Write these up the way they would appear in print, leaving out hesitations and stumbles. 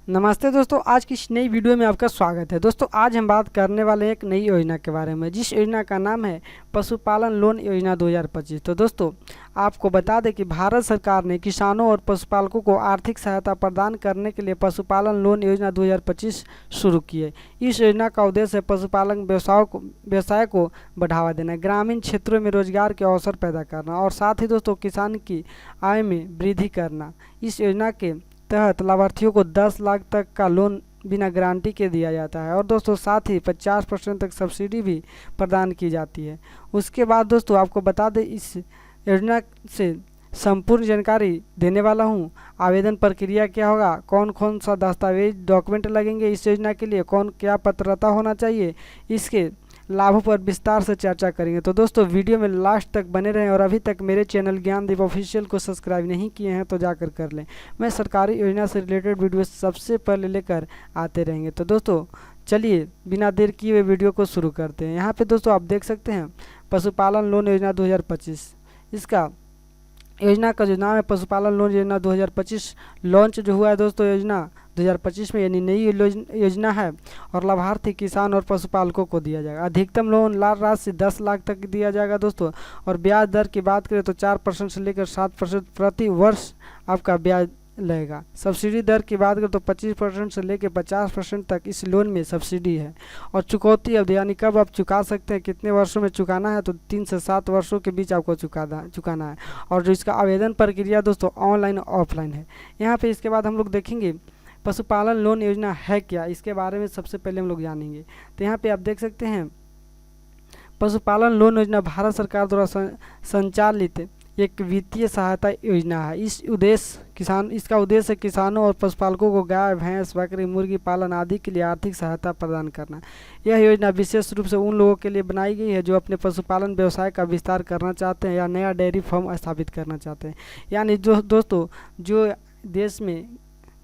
नमस्ते दोस्तों, आज की इस नई वीडियो में आपका स्वागत है। दोस्तों, आज हम बात करने वाले हैं एक नई योजना के बारे में, जिस योजना का नाम है पशुपालन लोन योजना 2025। तो दोस्तों, आपको बता दें कि भारत सरकार ने किसानों और पशुपालकों को आर्थिक सहायता प्रदान करने के लिए पशुपालन लोन योजना 2025 शुरू की है। इस योजना का उद्देश्य है पशुपालन व्यवसाय को बढ़ावा देना, ग्रामीण क्षेत्रों में रोजगार के अवसर पैदा करना और साथ ही दोस्तों किसान की आय में वृद्धि करना। इस योजना के तहत लाभार्थियों को 10 लाख तक का लोन बिना गारंटी के दिया जाता है और दोस्तों साथ ही 50% तक सब्सिडी भी प्रदान की जाती है। उसके बाद दोस्तों आपको बता दें, इस योजना से संपूर्ण जानकारी देने वाला हूँ। आवेदन प्रक्रिया क्या होगा, कौन कौन सा दस्तावेज डॉक्यूमेंट लगेंगे इस योजना के लिए, कौन क्या पात्रता होना चाहिए, इसके लाभों पर विस्तार से चर्चा करेंगे। तो दोस्तों वीडियो में लास्ट तक बने रहें और अभी तक मेरे चैनल ज्ञानदीप ऑफिशियल को सब्सक्राइब नहीं किए हैं तो जाकर कर लें। मैं सरकारी योजना से रिलेटेड वीडियो सबसे पहले लेकर आते रहेंगे। तो दोस्तों चलिए बिना देर किए हुए वीडियो को शुरू करते हैं। यहाँ पे दोस्तों आप देख सकते हैं पशुपालन लोन योजना 2025। इसका योजना का जो नाम है पशुपालन लोन योजना 2025 लॉन्च जो हुआ है दोस्तों योजना 2025 में, यानी नई योजना है और लाभार्थी किसान और पशुपालकों को दिया जाएगा। अधिकतम लोन लाभ राशि 10 लाख तक दिया जाएगा दोस्तों। और ब्याज दर की बात करें तो 4% से लेकर 7% प्रति वर्ष आपका ब्याज लगेगा। सब्सिडी दर की बात करें तो 25% से लेकर 50% तक इस लोन में सब्सिडी है। और चुकौती अवधि यानी कब आप चुका सकते हैं, कितने वर्षों में चुकाना है, तो 3 से 7 वर्षों के बीच आपको चुकाना है। और जो इसका आवेदन प्रक्रिया दोस्तों ऑनलाइन और ऑफलाइन है। यहाँ पे इसके बाद हम लोग देखेंगे पशुपालन लोन योजना है क्या, इसके बारे में सबसे पहले हम लोग जानेंगे। तो यहाँ पे आप देख सकते हैं पशुपालन लोन योजना भारत सरकार द्वारा संचालित एक वित्तीय सहायता योजना है। इसका उद्देश्य है किसानों और पशुपालकों को गाय, भैंस, बकरी, मुर्गी पालन आदि के लिए आर्थिक सहायता प्रदान करना। यह योजना विशेष रूप से उन लोगों के लिए बनाई गई है जो अपने पशुपालन व्यवसाय का विस्तार करना चाहते हैं या नया डेयरी फार्म स्थापित करना चाहते हैं। यानी जो दोस्तों जो देश में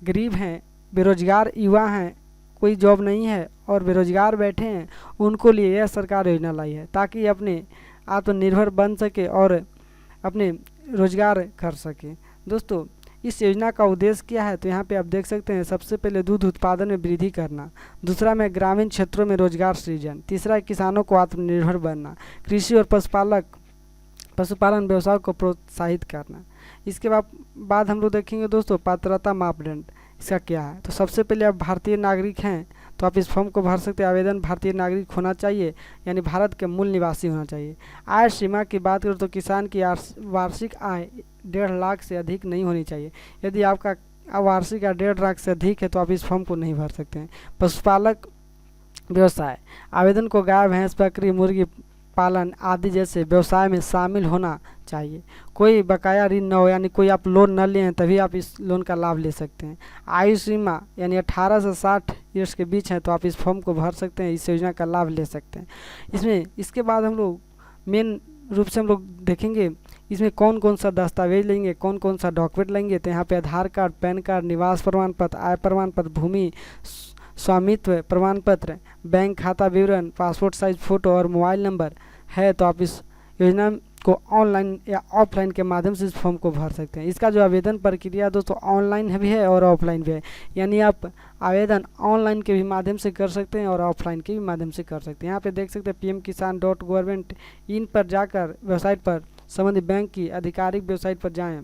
गरीब हैं, बेरोजगार युवा हैं, कोई जॉब नहीं है और बेरोजगार बैठे हैं, उनको लिए यह सरकार योजना लाई है ताकि अपने आत्मनिर्भर बन सके और अपने रोजगार कर सके। दोस्तों इस योजना का उद्देश्य क्या है, तो यहाँ पे आप देख सकते हैं सबसे पहले दूध उत्पादन में वृद्धि करना, दूसरा में ग्रामीण क्षेत्रों में रोजगार सृजन, तीसरा है किसानों को आत्मनिर्भर बनना, कृषि और पशुपालन व्यवसाय को प्रोत्साहित करना। इसके बाद हम लोग देखेंगे दोस्तों पात्रता मापदंड इसका क्या है। तो सबसे पहले आप भारतीय नागरिक हैं तो आप इस फॉर्म को भर सकते हैं। आवेदन भारतीय नागरिक होना चाहिए, यानी भारत के मूल निवासी होना चाहिए। आय सीमा की बात करें तो किसान की वार्षिक आय 1.5 लाख से अधिक नहीं होनी चाहिए। यदि आपका वार्षिक आय 1.5 लाख से अधिक है तो आप इस फॉर्म को नहीं भर सकते हैं। पशुपालक व्यवसाय आवेदन को गाय, भैंस, बकरी, मुर्गी पालन आदि जैसे व्यवसाय में शामिल होना चाहिए। कोई बकाया ऋण न हो, यानी कोई आप लोन न लें तभी आप इस लोन का लाभ ले सकते हैं। आयु सीमा यानी 18 से 60 ईयर्स के बीच है तो आप इस फॉर्म को भर सकते हैं, इस योजना का लाभ ले सकते हैं। इसके बाद हम लोग मेन रूप से हम लोग देखेंगे इसमें कौन कौन सा दस्तावेज लेंगे, कौन कौन सा डॉक्यूमेंट लेंगे। तो यहाँ पे आधार कार्ड, पैन कार्ड, निवास प्रमाण पत्र, आय प्रमाण पत्र, भूमि स्वामित्व प्रमाण पत्र, बैंक खाता विवरण, पासपोर्ट साइज फ़ोटो और मोबाइल नंबर है तो आप इस योजना को ऑनलाइन या ऑफलाइन के माध्यम से इस फॉर्म को भर सकते हैं। इसका जो आवेदन प्रक्रिया दोस्तों ऑनलाइन भी है और ऑफलाइन भी है, यानी आप आवेदन ऑनलाइन के भी माध्यम से कर सकते हैं और ऑफलाइन के भी माध्यम से कर सकते हैं। यहाँ पे देख सकते हैं pmkisan.gov.in पर जाकर वेबसाइट पर संबंधित बैंक की आधिकारिक वेबसाइट पर जाएँ,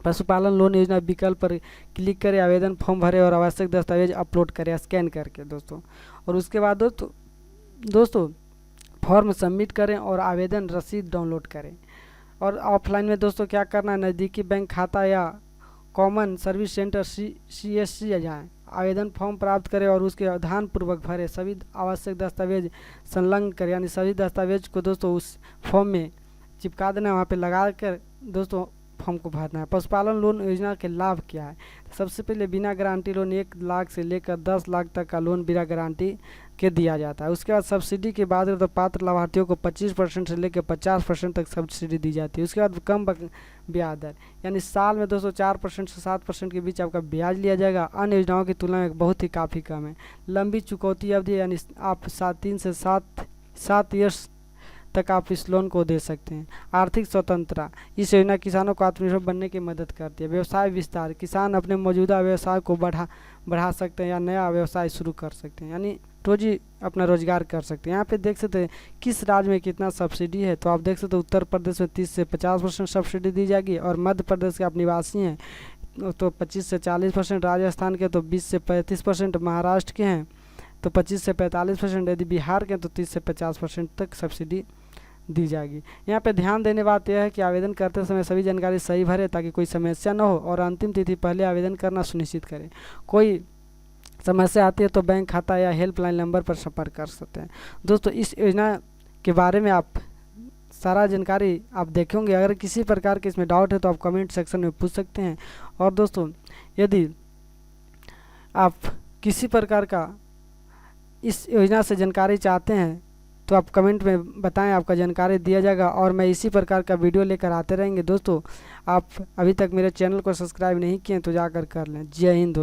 पशुपालन लोन योजना विकल्प पर क्लिक करें, आवेदन फॉर्म भरें और आवश्यक दस्तावेज अपलोड करें स्कैन करके दोस्तों। और उसके बाद दोस्तों फॉर्म सबमिट करें और आवेदन रसीद डाउनलोड करें। और ऑफलाइन में दोस्तों क्या करना है, नज़दीकी बैंक खाता या कॉमन सर्विस सेंटर CSC जाएँ, आवेदन फॉर्म प्राप्त करें और उसके ध्यानपूर्वक भरें, सभी आवश्यक दस्तावेज संलग्न करें, यानी सभी दस्तावेज को दोस्तों उस फॉर्म में चिपका देना, वहाँ पे लगा कर दोस्तों फॉर्म को भरना है। पशुपालन लोन योजना के लाभ क्या है, सबसे पहले बिना गारंटी लोन 1 लाख से लेकर 10 लाख तक का लोन बिना गारंटी के दिया जाता है। उसके बाद सब्सिडी की बात करें तो पात्र लाभार्थियों को 25% से लेकर 50% तक सब्सिडी दी जाती है। उसके बाद कम ब्याज दर, यानी साल में दोस्तों 4% से 7% के बीच आपका ब्याज लिया जाएगा, अन्य योजनाओं की तुलना में बहुत ही काफ़ी कम है। लंबी चुकौती अवधि, यानी आप 3 से 7 ईयर्स तक आप इस लोन को दे सकते हैं। आर्थिक स्वतंत्रता, इस योजना किसानों को आत्मनिर्भर बनने की मदद करती है। व्यवसाय विस्तार, किसान अपने मौजूदा व्यवसाय को बढ़ा सकते हैं या नया व्यवसाय शुरू कर सकते हैं, यानी रोजी अपना रोजगार कर सकते हैं। यहाँ पे देख सकते हैं किस राज्य में कितना सब्सिडी है, तो आप देख सकते हैं उत्तर प्रदेश में 30 से 50% सब्सिडी दी जाएगी, और मध्य प्रदेश के आप निवासी हैं तो 25 से 40%, राजस्थान के तो 20 से 35%, महाराष्ट्र के हैं तो 25 से 45%, यदि बिहार के तो 30 से 50% तक सब्सिडी दी जाएगी। यहाँ पे ध्यान देने बात यह है कि आवेदन करते समय सभी जानकारी सही भरें ताकि कोई समस्या न हो, और अंतिम तिथि पहले आवेदन करना सुनिश्चित करें। कोई समस्या आती है तो बैंक खाता या हेल्पलाइन नंबर पर संपर्क कर सकते हैं। दोस्तों, इस योजना के बारे में आप सारा जानकारी आप देखेंगे। अगर किसी प्रकार के इसमें डाउट है तो आप कमेंट सेक्शन में पूछ सकते हैं। और दोस्तों, यदि आप किसी प्रकार का इस योजना से जानकारी चाहते हैं तो आप कमेंट में बताएं, आपका जानकारी दिया जाएगा, और मैं इसी प्रकार का वीडियो लेकर आते रहेंगे। दोस्तों, आप अभी तक मेरे चैनल को सब्सक्राइब नहीं किए तो जाकर कर लें। जय हिंद।